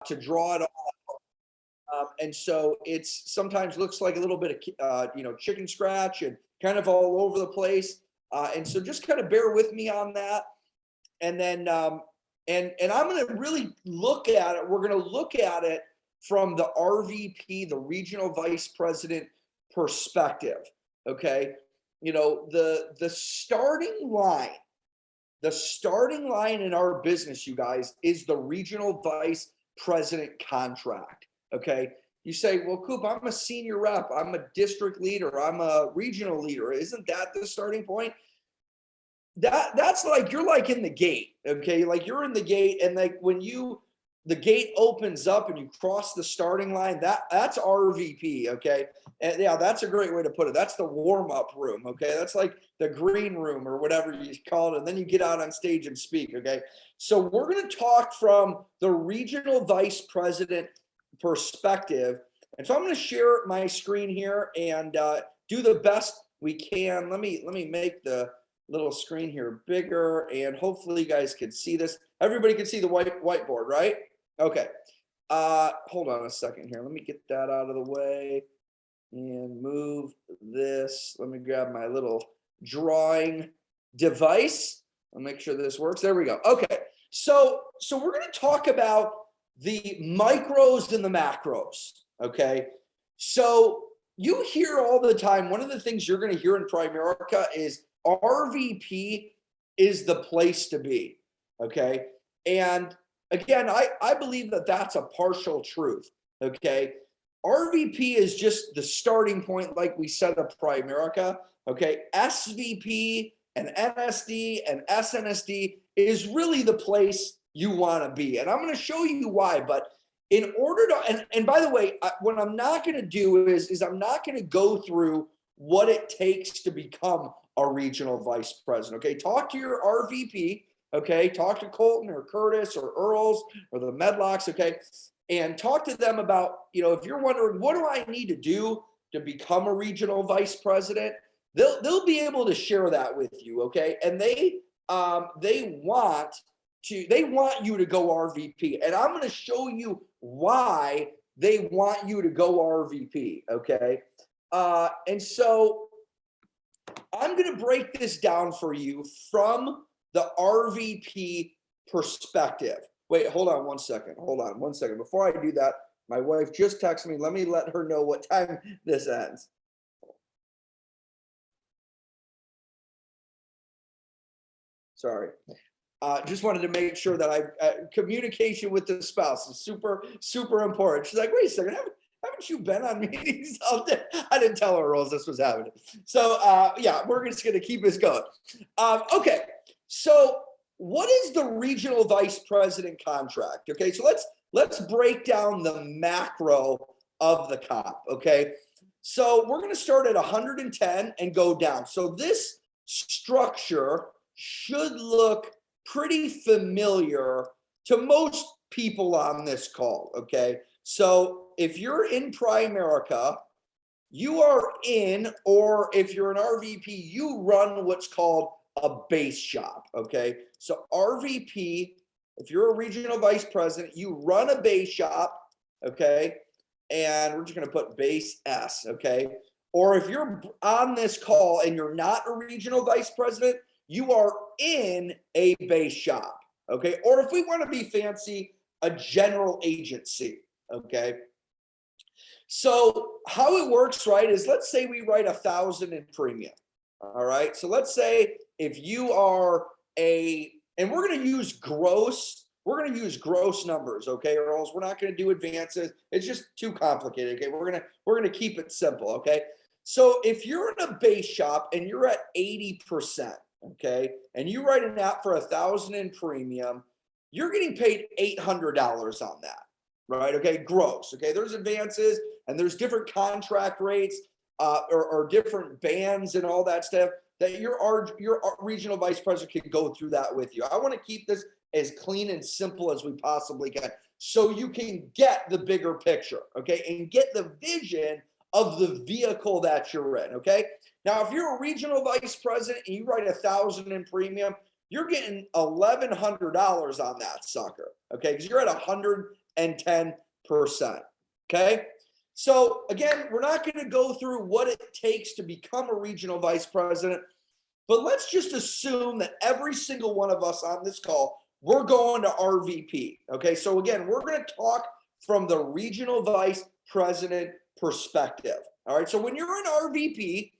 to draw it all. And so it's sometimes looks like a little bit of chicken scratch and kind of all over the place. And so just kind of bear with me on that. And then and I'm going to really look at it. We're going to look at it from the RVP, the regional vice president perspective. Okay, the starting line in our business, you guys, is the regional vice president contract. Okay. You say, well, Coop, I'm a senior rep, I'm a district leader, I'm a regional leader. Isn't that the starting point? That's like you're like in the gate. Okay. Like you're in the gate, and like when the gate opens up and you cross the starting line, that's RVP. Okay. And yeah, that's a great way to put it. That's the warm-up room. Okay. That's like the green room or whatever you call it. And then you get out on stage and speak. Okay. So we're going to talk from the regional vice president perspective. And so I'm going to share my screen here and do the best we can. Let me make the little screen here bigger, and hopefully you guys can see this. Everybody can see the whiteboard, right? Okay. Hold on a second here. Let me get that out of the way and move this. Let me grab my little drawing device. I'll make sure this works. There we go. Okay. So we're going to talk about the micros and the macros. Okay. So you hear all the time, one of the things you're going to hear in Primerica is RVP is the place to be. Okay. And again, I believe that that's a partial truth. Okay. RVP is just the starting point, like we said, of Primerica. Okay. SVP and NSD and SNSD is really the place you want to be. And I'm going to show you why. But in order to, and by the way, what I'm not going to do is I'm not going to go through what it takes to become a regional vice president. Okay. Talk to your RVP. Okay. Talk to Colton or Curtis or Earls or the Medlocks. Okay. And talk to them about, if you're wondering, what do I need to do to become a regional vice president? They'll be able to share that with you. Okay. And they want you to go RVP. And I'm going to show you why they want you to go RVP. Okay. And so I'm going to break this down for you from the RVP perspective. Wait, hold on one second. Before I do that, my wife just texted me. Let me let her know what time this ends. Sorry. Just wanted to make sure that communication with the spouse is super, super important. She's like, wait a second, haven't you been on meetings all day? I didn't tell her, Rose, this was happening. So yeah, we're just going to keep this going. Okay, so what is the regional vice president contract? Okay, so let's break down the macro of the comp. Okay, so we're going to start at 110 and go down. So this structure should look pretty familiar to most people on this call. Okay, so if you're in Primerica, you are in, or if you're an RVP, you run what's called a base shop. Okay, so RVP, if you're a regional vice president, you run a base shop. Okay, and we're just going to put base S. Okay, or if you're on this call and you're not a regional vice president, you are in a base shop. Okay, or if we want to be fancy, a general agency. Okay, so how it works, right, is let's say we write 1,000 in premium. All right, so let's say if you are and we're going to use gross numbers. Okay, or else we're not going to do advances. It's just too complicated. Okay, we're going to keep it simple. Okay, so if you're in a base shop and you're at 80%, okay, and you write an app for 1,000 in premium, you're getting paid $800 on that, right? Okay, gross. Okay, there's advances and there's different contract rates or different bands and all that stuff that your regional vice president can go through that with you. I want to keep this as clean and simple as we possibly can so you can get the bigger picture, okay, and get the vision of the vehicle that you're in. Okay, now if you're a regional vice president and you write 1,000 in premium, you're getting $1,100 on that sucker. Okay, because you're at Okay. So again, we're not going to go through what it takes to become a regional vice president, but let's just assume that every single one of us on this call, we're going to RVP. Okay. So again, we're going to talk from the regional vice president perspective. All right. So when you're an RVP,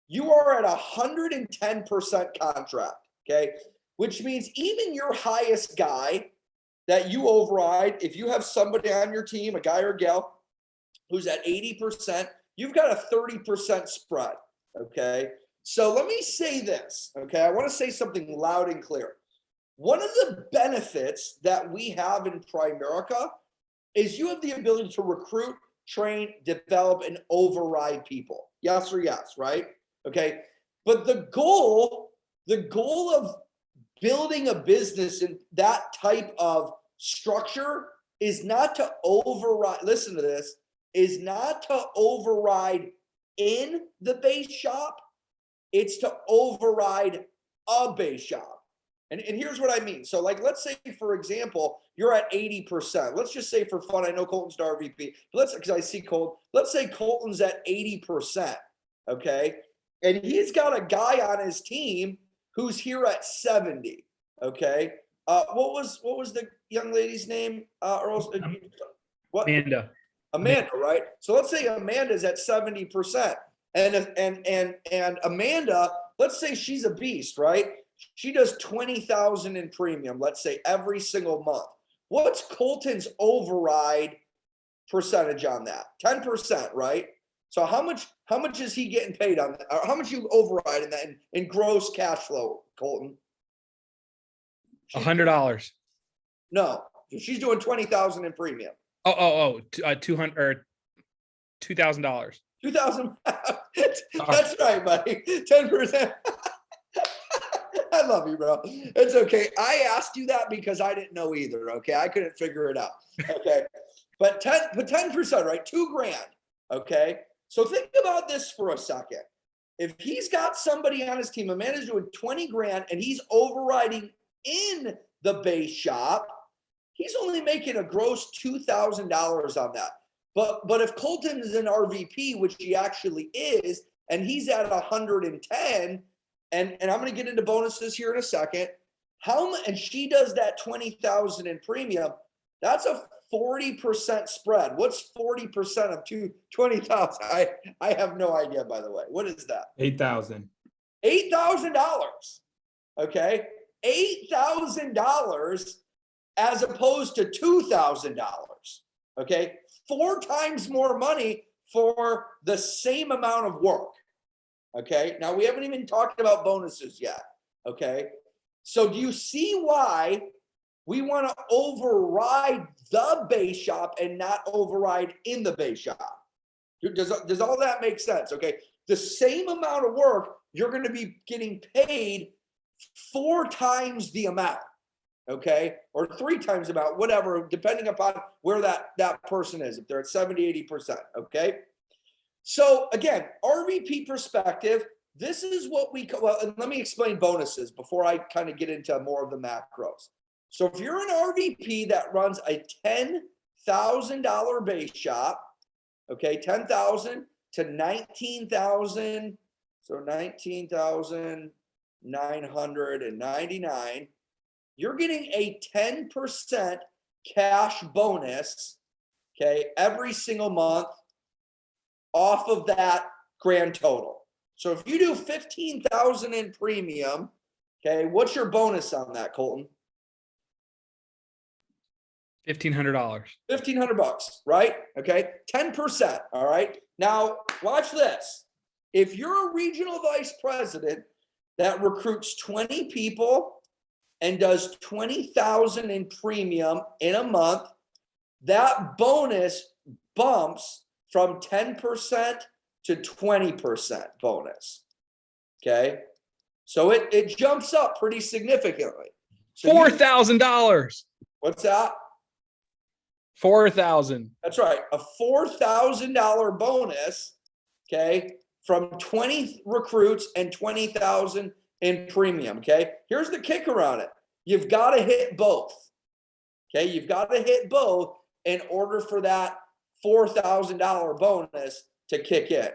you are at 110% contract. Okay. Which means even your highest guy that you override, if you have somebody on your team, a guy or gal who's at 80%, you've got a 30% spread. Okay. So let me say this. Okay. I want to say something loud and clear. One of the benefits that we have in Primerica is you have the ability to recruit, train, develop, and override people. Yes or yes, right? Okay. But the goal of building a business in that type of structure is not to override, listen to this, is not to override in the base shop, it's to override a base shop. And here's what I mean. So like, let's say, for example, you're at 80%. Let's just say for fun, I know Colton's to RVP, but because I see Colton, let's say Colton's at 80%, okay? And he's got a guy on his team who's here at 70, okay? What was the young lady's name? What? Amanda, right? So let's say Amanda's at 70%. And Amanda, let's say she's a beast, right? She does 20,000 in premium, let's say every single month. What's Colton's override percentage on that? 10%, right? So how much is he getting paid on that? Or how much you override in that in gross cash flow, Colton? $100. No, she's doing 20,000 in premium. 200 or $2,000. 2,000. That's right, buddy. 10%. I love you, bro. It's okay. I asked you that because I didn't know either. Okay, I couldn't figure it out. Okay, but 10%, right? $2,000. Okay, so think about this for a second. If he's got somebody on his team, Amanda's doing 20 grand, and he's overriding in the base shop, he's only making a gross $2,000 on that. But if Colton is an RVP, which he actually is, and he's at 110. And I'm going to get into bonuses here in a second. And she does that 20,000 in premium. That's a 40% spread. What's 40% of 20,000? I have no idea, by the way. What is that? $8,000. $8,000. Okay, $8,000 as opposed to $2,000. Okay, 4 times more money for the same amount of work. Okay, now we haven't even talked about bonuses yet. Okay, so do you see why we want to override the base shop and not override in the base shop? Does all that make sense? Okay, the same amount of work, you're going to be getting paid 4 times the amount. Okay, or 3 times the amount, whatever, depending upon where that person is, if they're at 70, 80%. Okay. So again, RVP perspective, this is what we call, well, and let me explain bonuses before I kind of get into more of the macros. So if you're an RVP that runs a $10,000 base shop, okay, 10,000 to 19,000, so 19,999, you're getting a 10% cash bonus, okay, every single month off of that grand total. So if you do 15,000 in premium, okay, what's your bonus on that, Colton? $1,500. $1,500, right? Okay, 10%. All right. Now watch this. If you're a regional vice president that recruits 20 people and does 20,000 in premium in a month, that bonus bumps from 10% to 20% bonus. Okay. So it jumps up pretty significantly. So $4,000. What's that? 4,000. That's right. A $4,000 bonus. Okay. From 20 recruits and 20,000 in premium. Okay. Here's the kicker on it. You've got to hit both. Okay. You've got to hit both in order for that $4,000 bonus to kick in.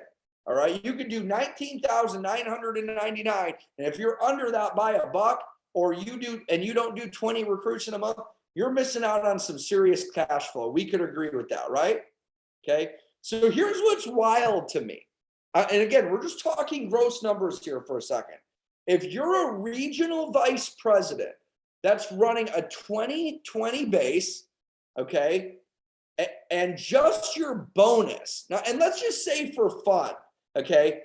All right. You could do 19,999. And if you're under that by a buck, or you don't do 20 recruits in a month, you're missing out on some serious cash flow. We could agree with that, right? Okay. So here's what's wild to me. And again, we're just talking gross numbers here for a second. If you're a regional vice president that's running a 2020 base, okay, and just your bonus now, and let's just say for fun, okay,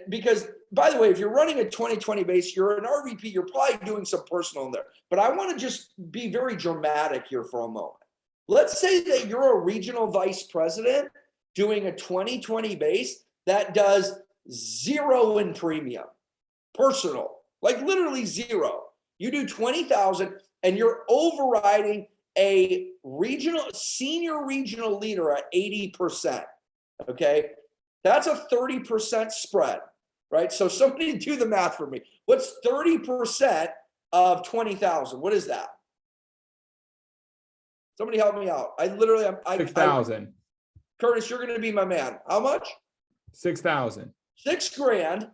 because by the way, if you're running a 2020 base, you're an RVP, you're probably doing some personal in there. But I want to just be very dramatic here for a moment. Let's say that you're a regional vice president doing a 2020 base that does 0 in premium, personal, like literally 0. You do 20,000 and you're overriding a senior regional leader at 80%. Okay. That's a 30% spread, right? So somebody do the math for me. What's 30% of 20,000? What is that? Somebody help me out. I literally, 6,000. Curtis, you're going to be my man. How much? 6,000. $6,000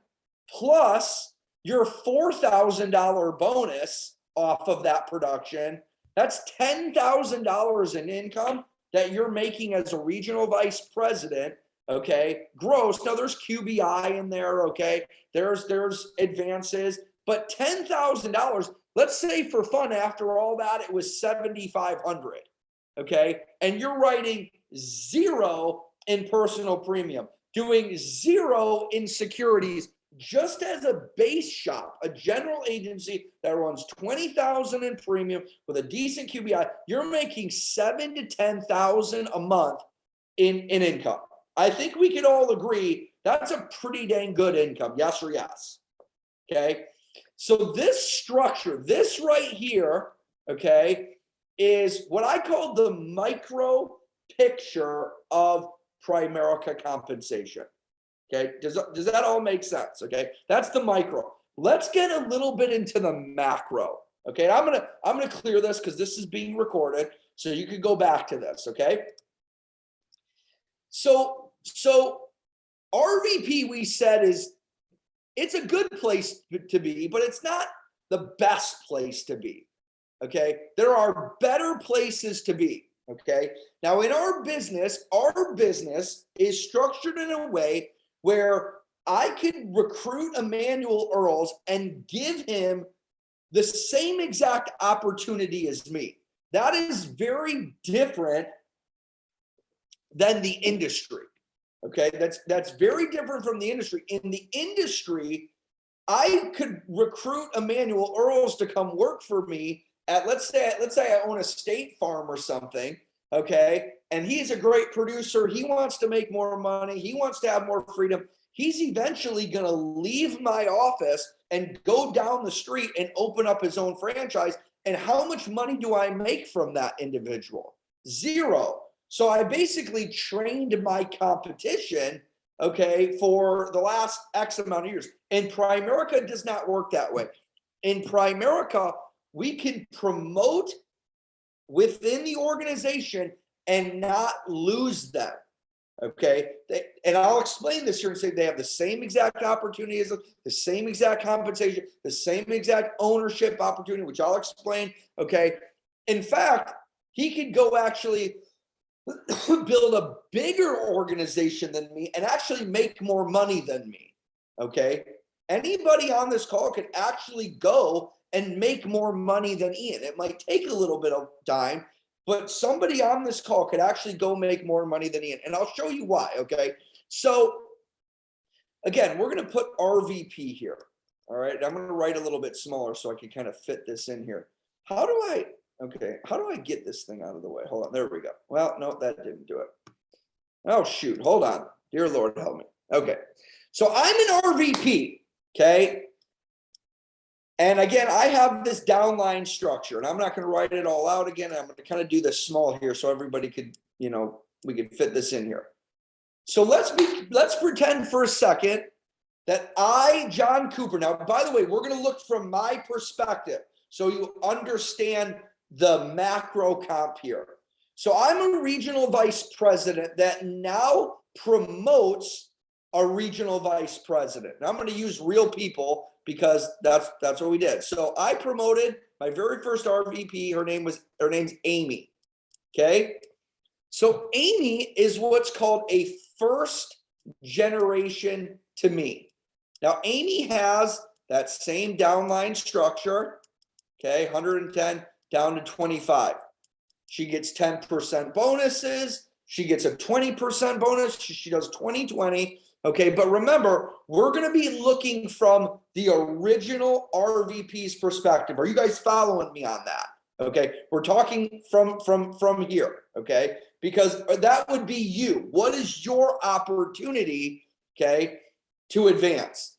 plus your $4,000 bonus off of that production. That's $10,000 in income that you're making as a regional vice president. Okay, gross. Now there's QBI in there. Okay, there's advances, but $10,000. Let's say for fun, after all that, it was $7,500. Okay, and you're writing 0 in personal premium, doing 0 in securities, just as a base shop, a general agency that runs 20,000 in premium with a decent QBI. You're making 7,000 to 10,000 a month in income. I think we can all agree that's a pretty dang good income. Yes or yes? Okay. So this structure, this right here, okay, is what I call the micro picture of Primerica compensation. Okay. Does that all make sense? Okay. That's the micro. Let's get a little bit into the macro. Okay. I'm going to clear this because this is being recorded. So you can go back to this. Okay. So RVP, we said, it's a good place to be, but it's not the best place to be. Okay. There are better places to be. Okay. Now in our business is structured in a way where I could recruit Emmanuel Earls and give him the same exact opportunity as me. That is very different than the industry. Okay, that's very different from the industry. In the industry, I could recruit Emmanuel Earls to come work for me at, let's say I own a State Farm or something, okay, and he's a great producer. He wants to make more money. He wants to have more freedom. He's eventually going to leave my office and go down the street and open up his own franchise. And how much money do I make from that individual? 0. So I basically trained my competition, okay, for the last X amount of years. And Primerica does not work that way. In Primerica, we can promote within the organization and not lose them, okay? And I'll explain this here and say they have the same exact opportunity as the same exact compensation, the same exact ownership opportunity, which I'll explain, okay? In fact, he could go actually build a bigger organization than me and actually make more money than me. Okay. Anybody on this call could actually go and make more money than Ian. It might take a little bit of time, but somebody on this call could actually go make more money than Ian. And I'll show you why. Okay. So again, we're going to put RVP here. All right. I'm going to write a little bit smaller so I can kind of fit this in here. How do I get this thing out of the way? Hold on. There we go. Well, no, that didn't do it. Oh, shoot. Hold on. Dear Lord, help me. Okay. So I'm an RVP. Okay. And again, I have this downline structure, and I'm not going to write it all out again. I'm going to kind of do this small here so everybody could, we can fit this in here. So let's pretend for a second that John Cooper. Now, by the way, we're going to look from my perspective so you understand the macro comp here. So I'm a regional vice president that now promotes a regional vice president. Now I'm going to use real people because that's what we did. So I promoted my very first RVP. Her name's Amy. Okay. So Amy is what's called a first generation to me. Now Amy has that same downline structure. Okay, 110 down to 25. She gets 10% bonuses. She gets a 20% bonus. She does 20-20. Okay, but remember, we're going to be looking from the original RVP's perspective. Are you guys following me on that? Okay, we're talking from here. Okay, because that would be you. What is your opportunity? Okay, to advance.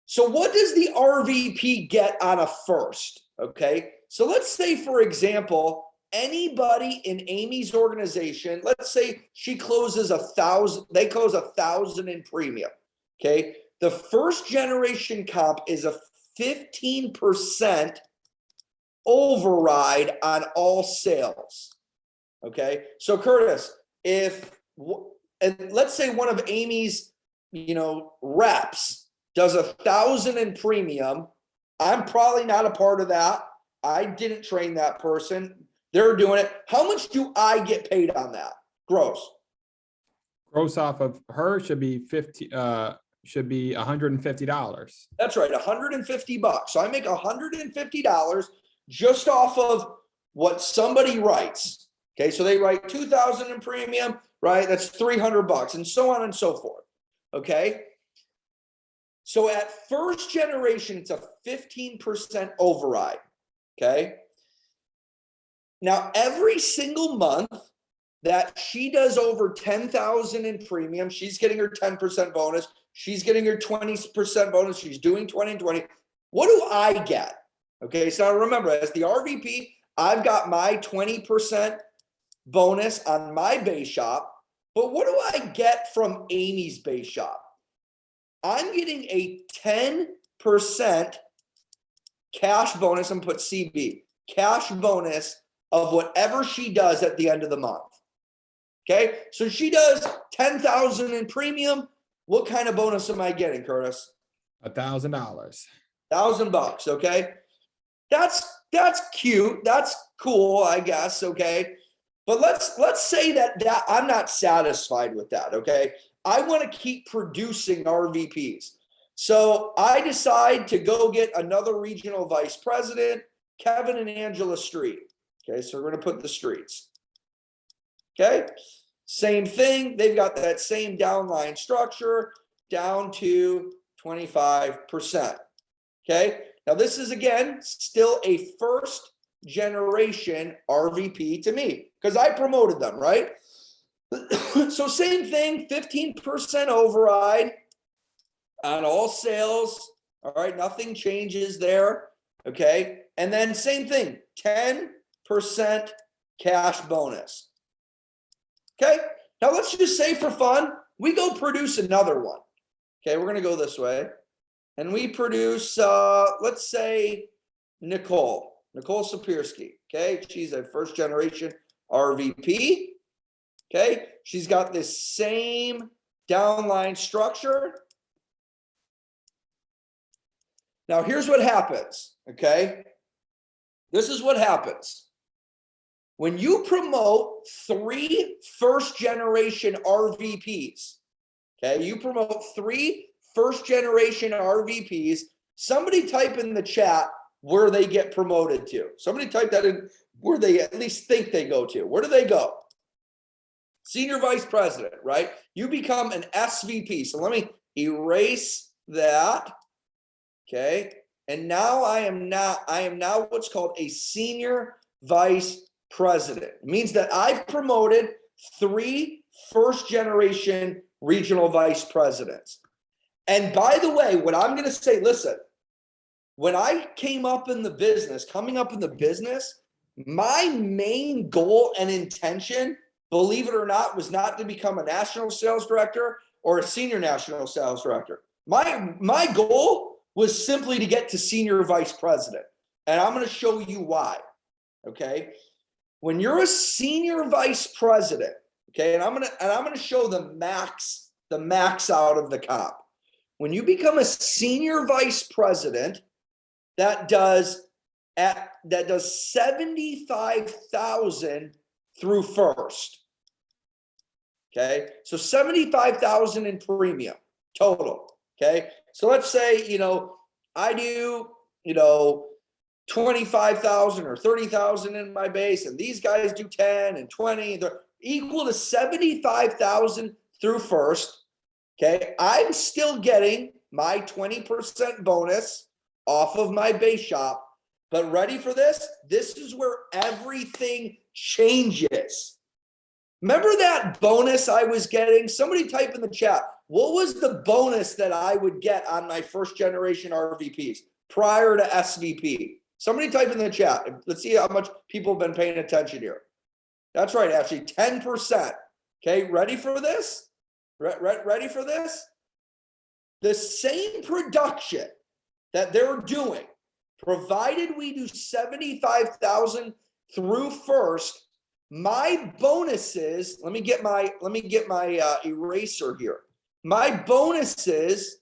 So what does the RVP get on a first? Okay, so let's say, for example, anybody in Amy's organization, let's say she closes 1,000, they close 1,000 in premium. Okay, the first generation comp is a 15% override on all sales. Okay, so Curtis, and let's say one of Amy's, reps does 1,000 in premium. I'm probably not a part of that. I didn't train that person. They're doing it. How much do I get paid on that? Gross. Gross off of her should be $150. That's right, $150. So I make $150 just off of what somebody writes. Okay, so they write 2,000 in premium, right? That's $300, and so on and so forth. Okay. So at first generation, it's a 15% override. Okay. Now, every single month that she does over 10,000 in premium, she's getting her 10% bonus. She's getting her 20% bonus. She's doing 20-20. What do I get? Okay. So remember, as the RVP, I've got my 20% bonus on my base shop. But what do I get from Amy's base shop? I'm getting a 10% cash bonus, and put CB, cash bonus of whatever she does at the end of the month. Okay, so she does 10,000 in premium. What kind of bonus am I getting, Curtis? $1,000. $1,000. Okay, that's cute. That's cool, I guess. Okay, but let's say that I'm not satisfied with that. Okay, I want to keep producing RVPs. So I decide to go get another regional vice president, Kevin and Angela Street. Okay, so we're going to put the Streets. Okay, same thing. They've got that same downline structure down to 25%. Okay, now this is, again, still a first generation RVP to me because I promoted them, right? So same thing, 15% override on all sales. All right, nothing changes there. Okay, and then same thing, 10% cash bonus. Okay, now let's just say for fun, we go produce another one. Okay, we're gonna go this way, and we produce, let's say Nicole Sapirski. Okay, she's a first generation RVP. Okay, she's got this same downline structure. Now, here's what happens. Okay, this is what happens. When you promote 3 first generation RVPs, okay, you promote 3 first generation RVPs, somebody type in the chat where they get promoted to. Somebody type that in where they at least think they go to. Where do they go? Senior vice president, right? You become an SVP. So let me erase that. Okay. And now I am now what's called a senior vice president. It means that I've promoted 3 first generation regional vice presidents. And by the way, what I'm going to say, listen, when I coming up in the business, my main goal and intention, believe it or not, was not to become a national sales director or a senior national sales director. My goal was simply to get to senior vice president. And I'm going to show you why. Okay. When you're a senior vice president, okay, and I'm gonna show the max out of the comp. When you become a senior vice president, that does 75,000 through first. Okay, so 75,000 in premium total. Okay, so let's say, I do, 25,000 or 30,000 in my base, and these guys do 10 and 20. They're equal to 75,000 through first. Okay, I'm still getting my 20% bonus off of my base shop, but ready for this? This is where everything changes. Remember that bonus I was getting? Somebody type in the chat. What was the bonus that I would get on my first generation RVPs prior to SVP? Somebody type in the chat. Let's see how much people have been paying attention here. That's right, actually 10%. Okay, ready for this? Ready for this? The same production that they're doing, provided we do 75,000 through first, my bonuses, let me get my eraser here. My bonuses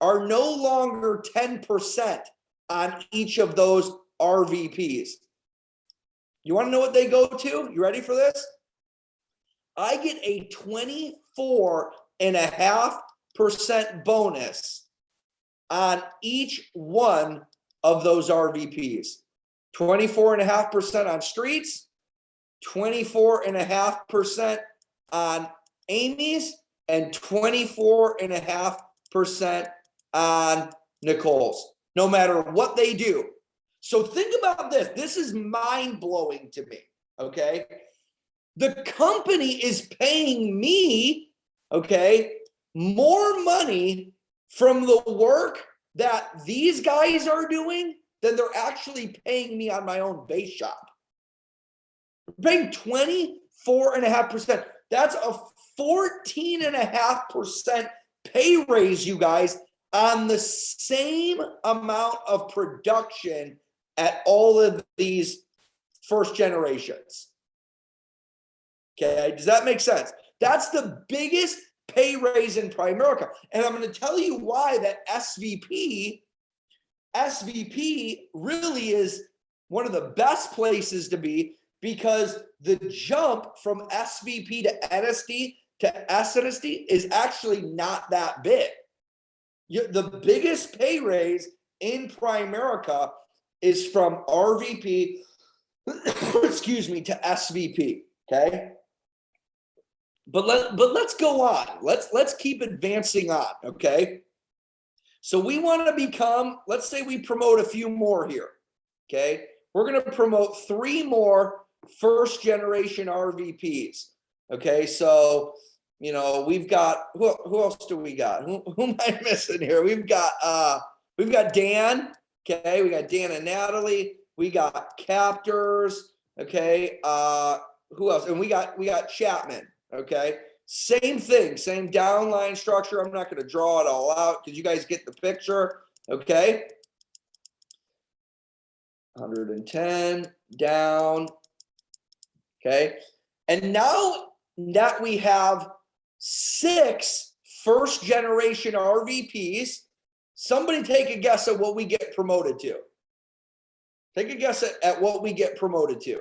are no longer 10% on each of those RVPs. You want to know what they go to? You ready for this? I get a 24.5% bonus on each one of those RVPs. 24.5% on streets, 24.5% on Amy's, and 24.5% on Nicole's, no matter what they do. So think about this. This is mind-blowing to me, okay? The company is paying me, okay, more money from the work that these guys are doing than they're actually paying me on my own base shop. They're paying 24.5%. That's a 14.5% pay raise, you guys, on the same amount of production at all of these first generations. Okay, does that make sense? That's the biggest pay raise in Primerica. And I'm going to tell you why that SVP really is one of the best places to be, because the jump from SVP to NSD to SNSD is actually not that big. The biggest pay raise in Primerica is from RVP, excuse me, to SVP, okay? But let's go on. Let's keep advancing on, okay? So we want to become, let's say we promote a few more here, okay? We're going to promote 3 more first generation RVPs, okay? So, we've got, who else do we got? Who am I missing here? We've got Dan, okay? We got Dan and Natalie. We got Captors, okay? Who else? And we got Chapman. Okay, same thing, same downline structure. I'm not going to draw it all out because you guys get the picture. Okay, 110 down. Okay, and now that we have 6 first generation RVPs, somebody take a guess at what we get promoted to. Take a guess at what we get promoted to.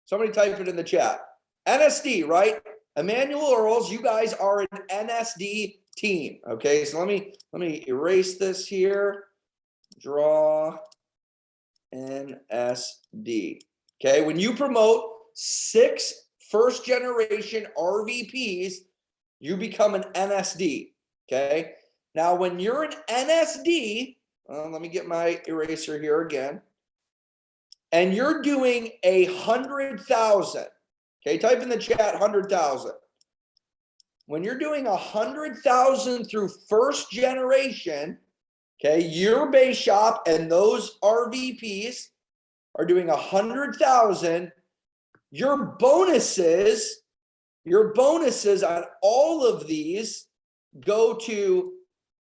Somebody type it in the chat. NSD, right? Emmanuel Earls, you guys are an NSD team. Okay, so let me erase this here. Draw NSD. Okay, when you promote 6 first generation RVPs, you become an NSD. Okay, now when you're an NSD, let me get my eraser here again, and you're doing 100,000. Okay, type in the chat 100,000. When you're doing 100,000 through first generation, okay, your base shop and those RVPs are doing 100,000. Your bonuses on all of these go to,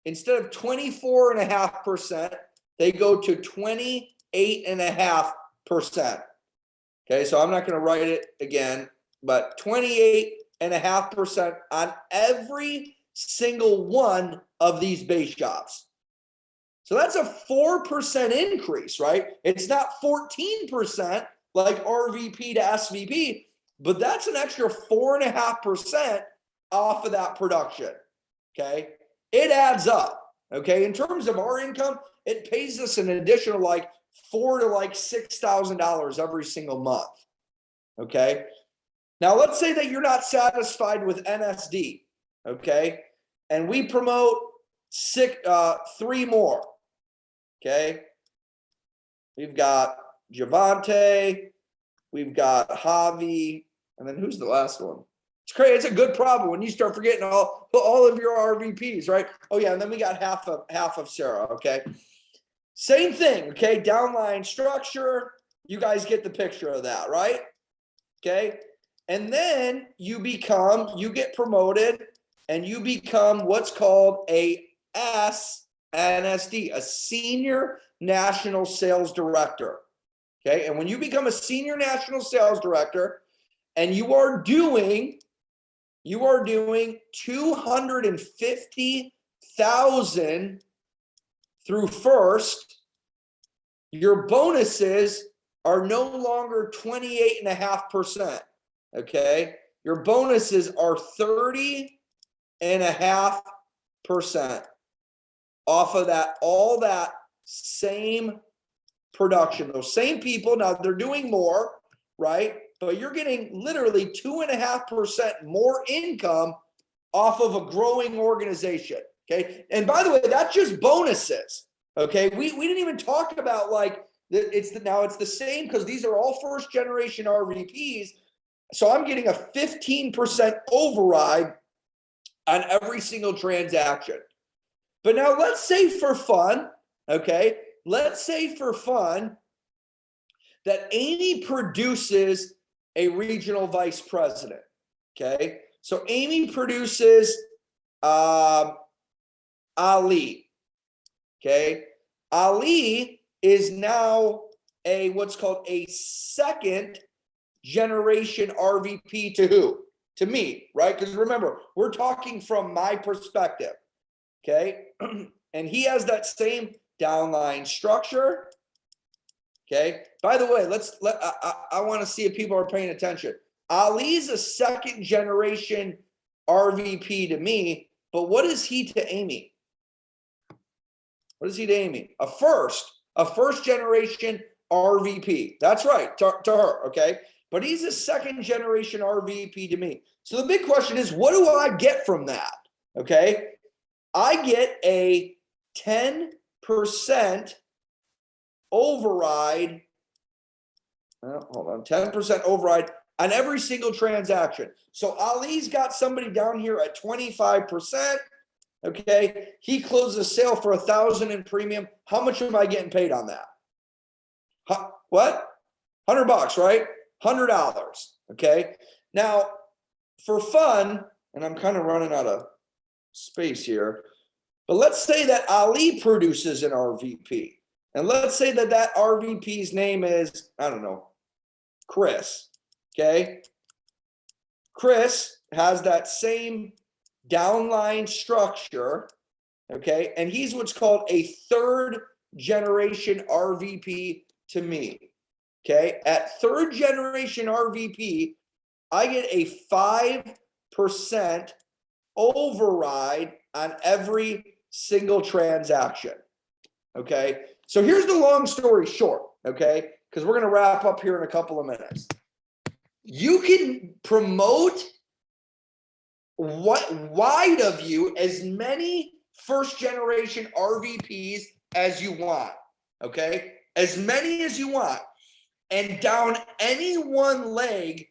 instead of 24.5%, they go to 28.5%. Okay, so I'm not going to write it again, but 28.5% on every single one of these base jobs. So that's a 4% increase, right? It's not 14% like RVP to SVP, but that's an extra 4.5% off of that production. Okay, it adds up. Okay, in terms of our income, it pays us an additional like $4,000 to like $6,000 every single month. Okay, now let's say that you're not satisfied with NSD. Okay, and we promote three more. Okay, we've got Javante, we've got Javi, and then who's the last one? It's crazy. It's a good problem when you start forgetting all of your RVPs, right? Oh yeah, and then we got half of Sarah. Okay, same thing. Okay, downline structure. You guys get the picture of that, right? Okay, and then you get promoted, and you become what's called a SNSD, a Senior National Sales Director. Okay, and when you become a Senior National Sales Director, and you are doing 250,000 through first, your bonuses are no longer 28.5%. Okay, your bonuses are 30.5% off of that, all that same production. Those same people, now they're doing more, right? But you're getting literally 2.5% more income off of a growing organization. Okay, and by the way, that's just bonuses. Okay, we didn't even talk about like it's the same because these are all first generation RVPs. So I'm getting a 15% override on every single transaction. But now let's say for fun, okay, let's say for fun that Amy produces a regional vice president. Okay, so Amy produces Ali. Okay, Ali is now a what's called a second generation RVP to who? To me, right? Because remember, we're talking from my perspective. Okay, and he has that same downline structure. Okay, by the way, I want to see if people are paying attention. Ali's a second generation RVP to me, but what is he to Amy? What is he to Amy? A first generation RVP. That's right, to her, okay? But he's a second generation RVP to me. So the big question is, what do I get from that? Okay, I get a 10% override. Hold on, 10% override on every single transaction. So Ali's got somebody down here at 25%. Okay, he closes a sale for $1,000 in premium. How much am I getting paid on that? What? $100, right? $100. Okay. Now, for fun, and I'm kind of running out of space here, but let's say that Ali produces an RVP, and let's say that that RVP's name is, I don't know, Chris. Okay. Chris has that same downline structure. Okay. And he's what's called a third generation RVP to me. Okay. At third generation RVP, I get a 5% override on every single transaction. Okay. So here's the long story short. Okay. Because we're going to wrap up here in a couple of minutes. You can promote wide of you as many first generation RVPs as you want. Okay. As many as you want. And down any one leg,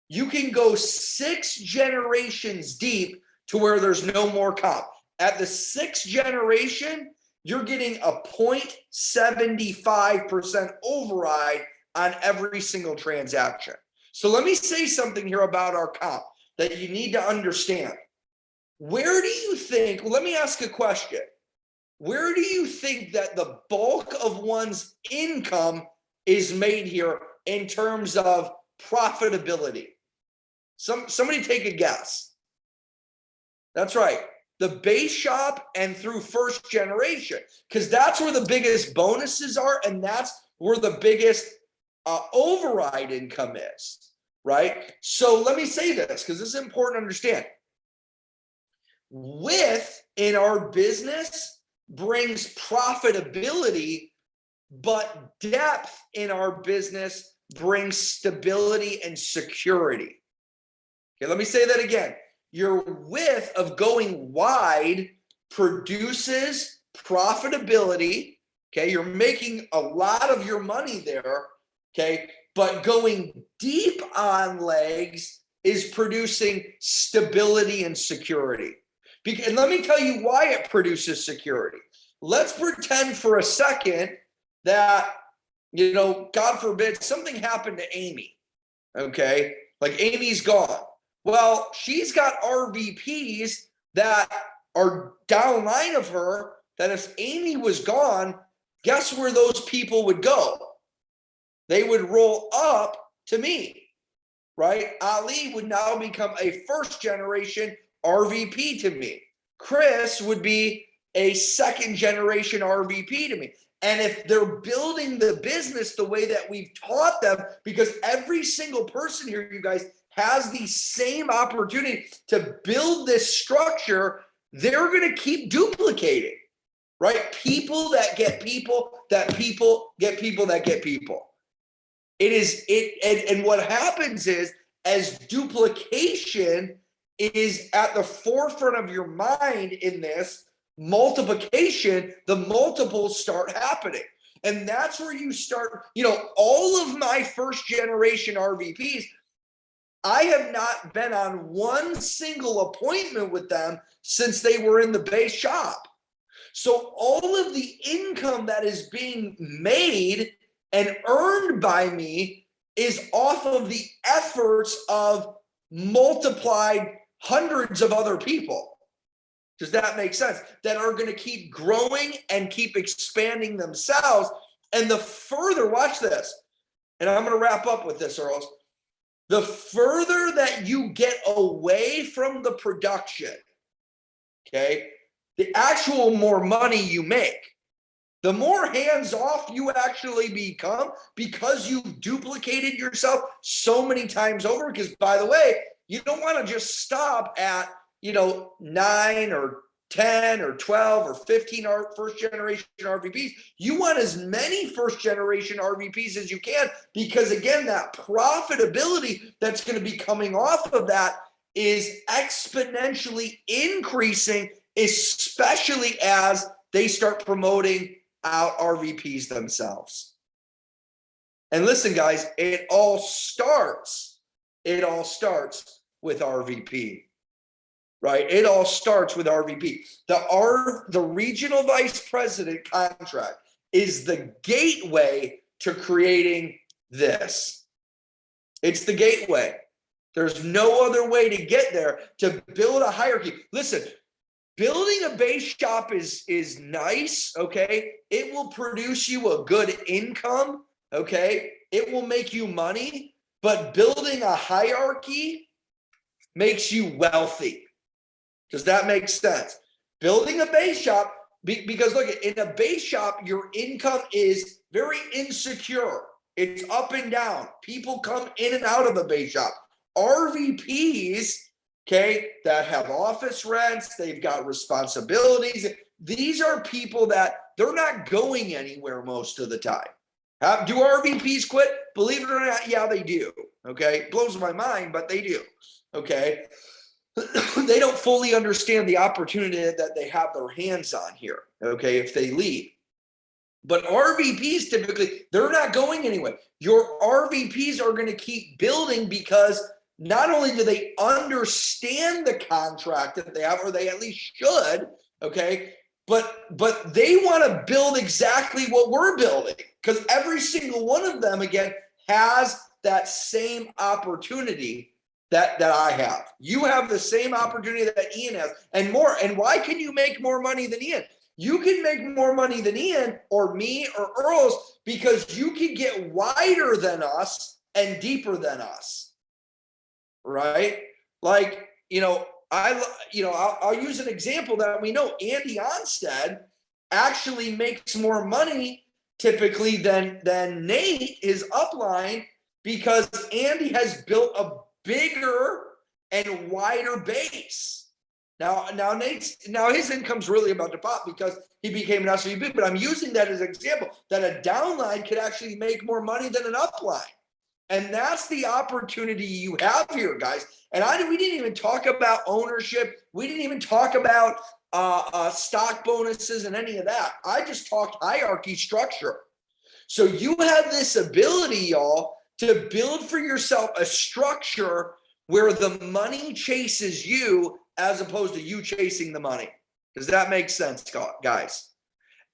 you can go 6 generations deep to where there's no more comp. At the 6th generation, you're getting a 0.75% override on every single transaction. So let me say something here about our comp that you need to understand. Where do you think, well, let me ask a question. Where do you think that the bulk of one's income is made here in terms of profitability? Somebody take a guess. That's right. The base shop and through first generation, because that's where the biggest bonuses are, and that's where the biggest override income is, right? So let me say this, because this is important to understand. Width in our business brings profitability, but depth in our business brings stability and security. Okay, let me say that again. Your width of going wide produces profitability. Okay, you're making a lot of your money there. Okay, but going deep on legs is producing stability and security. And let me tell you why it produces security. Let's pretend for a second that, God forbid, something happened to Amy. Okay, like Amy's gone. Well, she's got RVPs that are downline of her, that if Amy was gone, guess where those people would go? They would roll up to me, right? Ali would now become a first generation RVP to me. Chris would be a second generation RVP to me. And if they're building the business the way that we've taught them, because every single person here, you guys, has the same opportunity to build this structure, they're going to keep duplicating, right? People that get people, that people get people that get people. And what happens is, as duplication is at the forefront of your mind in this, multiplication, the multiples start happening. And that's where you start, all of my first generation RVPs, I have not been on one single appointment with them since they were in the base shop. So all of the income that is being made and earned by me is off of the efforts of multiplied hundreds of other people. Does that make sense? That are going to keep growing and keep expanding themselves. And the further, watch this, and I'm going to wrap up with this, Earls. The further that you get away from the production, okay, the actual more money you make, the more hands-off you actually become, because you've duplicated yourself so many times over. Because, by the way, you don't want to just stop at, 9 or 10 or 12 or 15 first generation RVPs. You want as many first generation RVPs as you can, because again, that profitability that's going to be coming off of that is exponentially increasing, especially as they start promoting out RVPs themselves. And listen, guys, it all starts with RVP. Right? It all starts with RVP. The regional vice president contract is the gateway to creating this. It's the gateway. There's no other way to get there, to build a hierarchy. Listen, building a base shop is nice, okay? It will produce you a good income, okay? It will make you money, but building a hierarchy makes you wealthy. Does that make sense? Building a base shop, because look, in a base shop, your income is very insecure. It's up and down. People come in and out of a base shop. RVPs, okay, that have office rents, they've got responsibilities. These are people that they're not going anywhere most of the time. Do RVPs quit? Believe it or not, yeah, they do. Okay, it blows my mind, but they do. Okay. They don't fully understand the opportunity that they have their hands on here, okay, if they leave. But RVPs typically, they're not going anywhere. Your RVPs are going to keep building, because not only do they understand the contract that they have, or they at least should, okay, but they want to build exactly what we're building, because every single one of them, again, has that same opportunity that I have. You have the same opportunity that Ian has, and more. And why can you make more money than Ian? You can make more money than Ian or me or Earl's because you can get wider than us and deeper than us. Right? Like, I'll use an example that we know. Andy Onstead actually makes more money typically than Nate, his upline, because Andy has built a bigger and wider base. Now his income's really about to pop because he became an SVP, but I'm using that as an example that a downline could actually make more money than an upline. And that's the opportunity you have here, guys. And we didn't even talk about ownership. We didn't even talk about stock bonuses and any of that. I just talked hierarchy structure. So you have this ability, y'all, to build for yourself a structure where the money chases you as opposed to you chasing the money. Does that make sense, guys?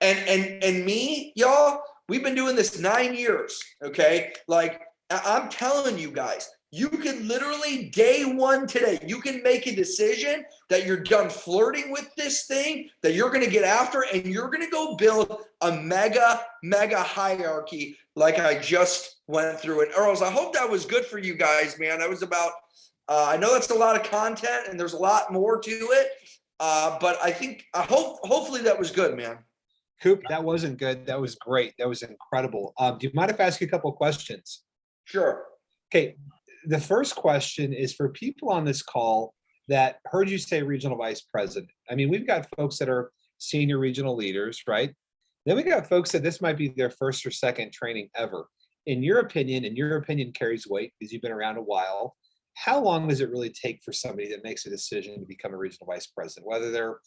And me, y'all, we've been doing this 9 years, okay? Like, I'm telling you guys, you can literally day one today, you can make a decision that you're done flirting with this thing, that you're going to get after, and you're going to go build a mega hierarchy like I just went through. And Earls, I hope that was good for you guys, man. That was about, I know that's a lot of content and there's a lot more to it, but hopefully that was good, man. Coop, that wasn't good. That was great. That was incredible. Do you mind if I ask you a couple of questions? Sure. Okay. The first question is for people on this call that heard you say regional vice president. I mean, we've got folks that are senior regional leaders, right? Then we got folks that this might be their first or second training ever. In your opinion, and your opinion carries weight because you've been around a while, how long does it really take for somebody that makes a decision to become a regional vice president, whether they're,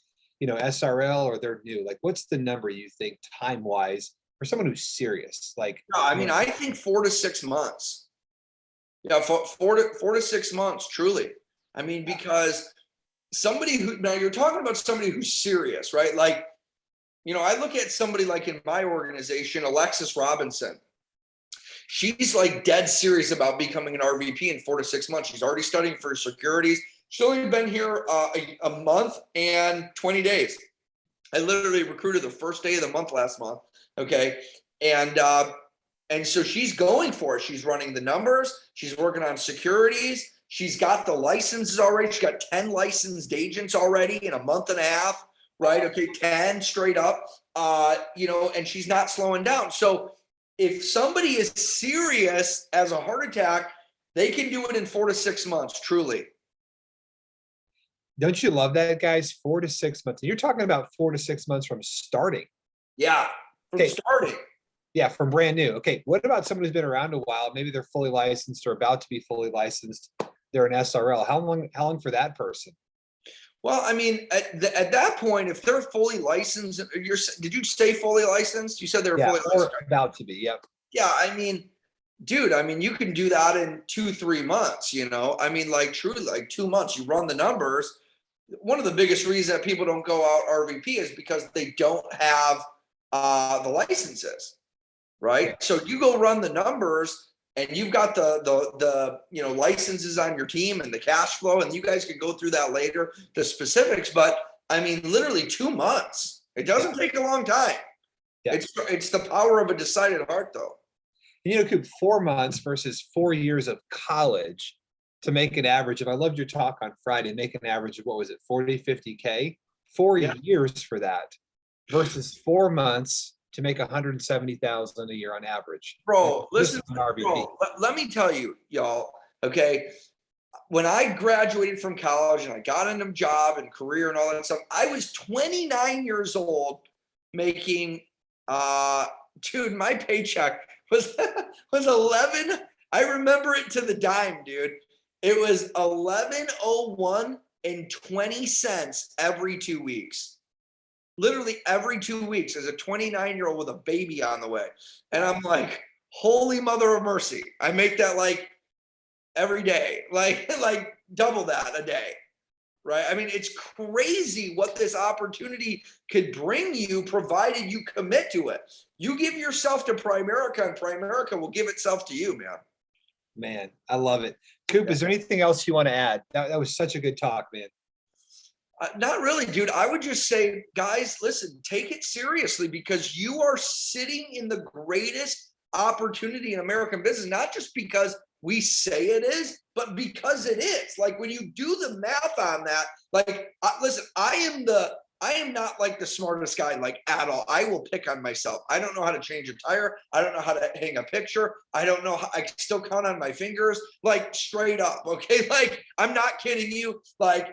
SRL or they're new? Like, what's the number you think time-wise for someone who's serious? Like, no, I mean, I think 4 to 6 months. Yeah, 4 to 6 months, truly. I mean, because now you're talking about somebody who's serious, right? Like, I look at somebody like in my organization, Alexis Robinson. She's like dead serious about becoming an RVP in 4 to 6 months. She's already studying for securities. She's only been here a month and 20 days. I literally recruited the first day of the month last month. Okay. And so she's going for it. She's running the numbers. She's working on securities. She's got the licenses already. She's got 10 licensed agents already in a month and a half, right? Okay, 10 straight up, and she's not slowing down. So if somebody is serious as a heart attack, they can do it in 4 to 6 months, truly. Don't you love that, guys? 4 to 6 months. You're talking about 4 to 6 months from starting. Yeah, starting. Yeah, from brand new. Okay, what about somebody who's been around a while? Maybe they're fully licensed or about to be fully licensed. They're an SRL. How long for that person? Well, I mean, at that point, if they're fully licensed, did you say fully licensed? You said they were fully licensed. About to be, yep. Yeah, I mean, dude, you can do that in 2-3 months, I mean, like truly, like 2 months, you run the numbers. One of the biggest reasons that people don't go out RVP is because they don't have the licenses, right? So you go run the numbers and you've got the licenses on your team and the cash flow, and you guys can go through that later, the specifics, but I mean, literally 2 months. It doesn't take a long time. Yeah. It's the power of a decided heart, though. Coop, 4 months versus 4 years of college to make an average. If I loved your talk on Friday, make an average of, what was it, 40, 50K? 4 years for that versus 4 months to make 170,000 a year on average. Bro, listen, let me tell you, y'all, okay, when I graduated from college and I got into a job and career and all that stuff, I was 29 years old making, dude, my paycheck was 11. I remember it to the dime, dude. It was 11.01 and 20 cents every 2 weeks. Literally every 2 weeks as a 29-year-old with a baby on the way. And I'm like, holy mother of mercy. I make that like every day, like double that a day, right? I mean, it's crazy what this opportunity could bring you, provided you commit to it. You give yourself to Primerica, and Primerica will give itself to you, man. Man, I love it. Coop, is there anything else you want to add? That was such a good talk, man. Not really, dude. I would just say, guys, listen, take it seriously because you are sitting in the greatest opportunity in American business, not just because we say it is, but because it is. Like when you do the math on that, like, listen, I am not like the smartest guy, like at all. I will pick on myself. I don't know how to change a tire. I don't know how to hang a picture. I don't know how, I still count on my fingers, like straight up. Okay. Like, I'm not kidding you. Like,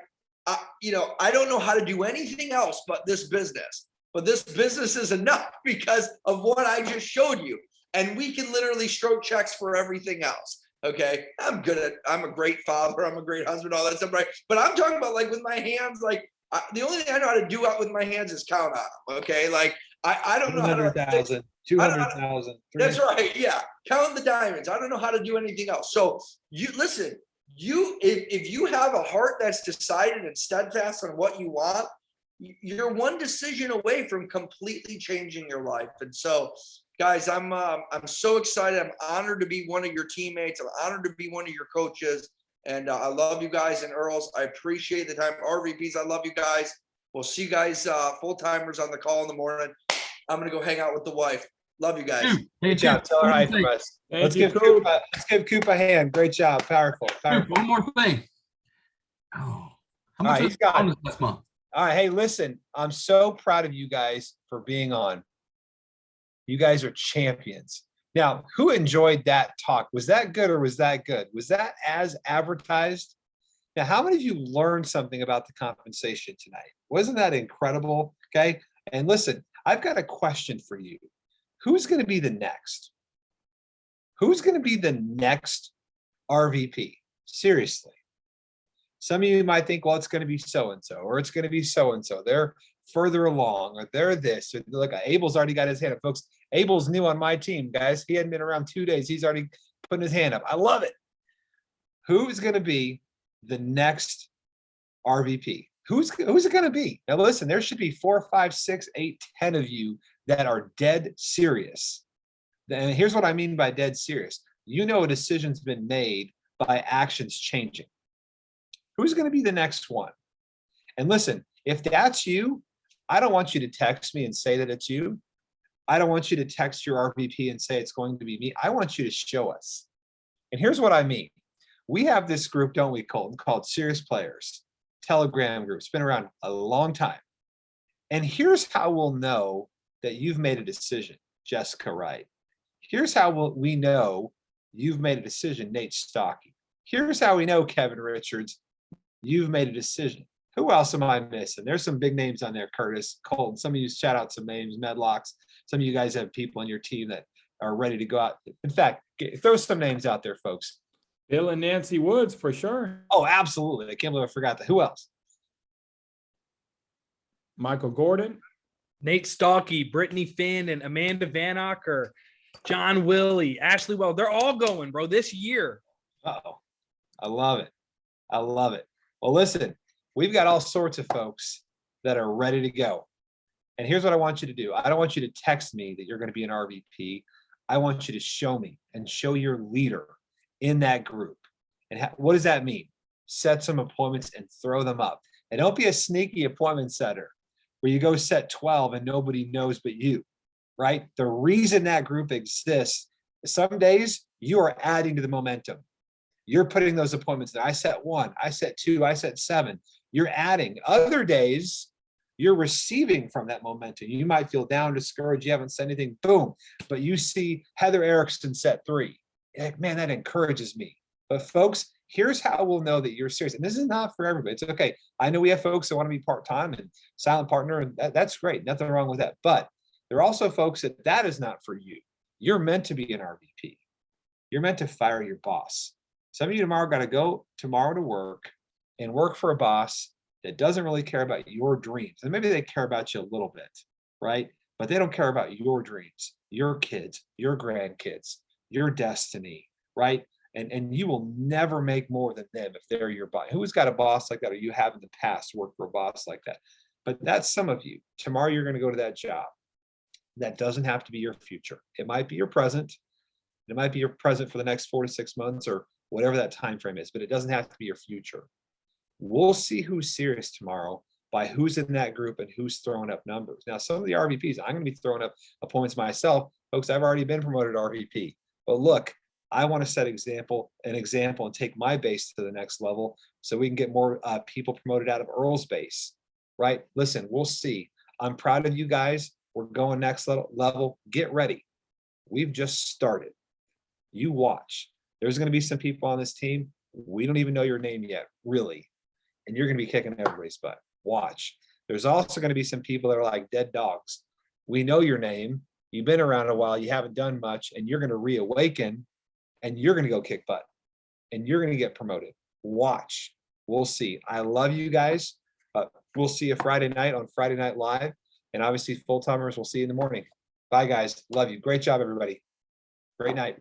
I don't know how to do anything else but this business. But this business is enough because of what I just showed you. And we can literally stroke checks for everything else. Okay. I'm a great father. I'm a great husband, all that stuff, right? But I'm talking about like with my hands, like the only thing I know how to do out with my hands is count on them. Okay. Like I don't know how to 200,000, 200,000. That's right. Yeah. Count the diamonds. I don't know how to do anything else. So you listen, if you have a heart that's decided and steadfast on what you want, you're one decision away from completely changing your life. And so, guys, I'm so excited. I'm honored to be one of your teammates. I'm honored to be one of your coaches. And I love you guys and Earls. I appreciate the time. RVPs, I love you guys. We'll see you guys full timers on the call in the morning. I'm gonna go hang out with the wife. Love you guys. Good job. Tell her hi from us. Let's give Coop a hand. Great job. Powerful. One more thing. Oh, how much he's got it. this month? All right. Hey, listen, I'm so proud of you guys for being on. You guys are champions. Now, who enjoyed that talk? Was that good or was that good? Was that as advertised? Now, how many of you learned something about the compensation tonight? Wasn't that incredible? Okay. And listen, I've got a question for you. Who's going to be the next? Who's going to be the next RVP? Seriously. Some of you might think, well, it's going to be so-and-so, or it's going to be so-and-so. They're further along, or they're this. Or look, Abel's already got his hand up. Folks, Abel's new on my team, guys. He hadn't been around 2 days. He's already putting his hand up. I love it. Who's going to be the next RVP? Who's it going to be? Now, listen, there should be 4, 5, 6, 8, 10 of you that are dead serious. And here's what I mean by dead serious. You know, a decision's been made by actions changing. Who's going to be the next one? And listen, if that's you, I don't want you to text me and say that it's you. I don't want you to text your RVP and say it's going to be me. I want you to show us. And here's what I mean. We have this group, don't we, Colton, called Serious Players, Telegram group. It's been around a long time. And here's how we'll know that you've made a decision, Jessica Wright. Here's how we know you've made a decision, Nate Stocky. Here's how we know, Kevin Richards, you've made a decision. Who else am I missing? There's some big names on there, Curtis, Colton. Some of you shout out some names, Medlocks. Some of you guys have people on your team that are ready to go out. In fact, throw some names out there, folks. Bill and Nancy Woods, for sure. Oh, absolutely. I can't believe I forgot that. Who else? Michael Gordon. Nate Stocky, Brittany Finn, and Amanda Van Acker, John Willie, Ashley Well. They're all going, bro, this year. Uh-oh. I love it. I love it. Well, listen, we've got all sorts of folks that are ready to go. And here's what I want you to do. I don't want you to text me that you're going to be an RVP. I want you to show me and show your leader in that group. And what does that mean? Set some appointments and throw them up. And don't be a sneaky appointment setter where you go set 12 and nobody knows but you, right? The reason that group exists, some days you are adding to the momentum. You're putting those appointments there. I set 1, I set 2, I set 7. You're adding. Other days, you're receiving from that momentum. You might feel down, discouraged. You haven't said anything. Boom. But you see Heather Erickson set 3. You're like, man, that encourages me. But folks, here's how we'll know that you're serious. And this is not for everybody. It's okay. I know we have folks that want to be part-time and silent partner, and that's great. Nothing wrong with that. But there are also folks that is not for you. You're meant to be an RVP. You're meant to fire your boss. Some of you tomorrow got to go tomorrow to work and work for a boss that doesn't really care about your dreams. And maybe they care about you a little bit, right? But they don't care about your dreams, your kids, your grandkids, your destiny, right? And you will never make more than them if they're your boss. Who's got a boss like that, or you have in the past worked for a boss like that? But that's some of you. Tomorrow you're going to go to that job. That doesn't have to be your future. It might be your present. It might be your present for the next 4 to 6 months or whatever that time frame is, but it doesn't have to be your future. We'll see who's serious tomorrow by who's in that group and who's throwing up numbers. Now, some of the RVPs, I'm going to be throwing up appointments myself. Folks, I've already been promoted to RVP. But look, I want to set an example and take my base to the next level so we can get more people promoted out of Earl's base, right? Listen, we'll see. I'm proud of you guys. We're going next level. Get ready. We've just started. You watch. There's going to be some people on this team. We don't even know your name yet, really. And you're going to be kicking everybody's butt. Watch. There's also going to be some people that are like dead dogs. We know your name. You've been around a while. You haven't done much, and you're going to reawaken, and you're going to go kick butt, and you're going to get promoted. Watch. We'll see. I love you guys. We'll see you Friday night on Friday Night Live, and obviously full timers. We'll see you in the morning. Bye, guys. Love you. Great job, everybody. Great night.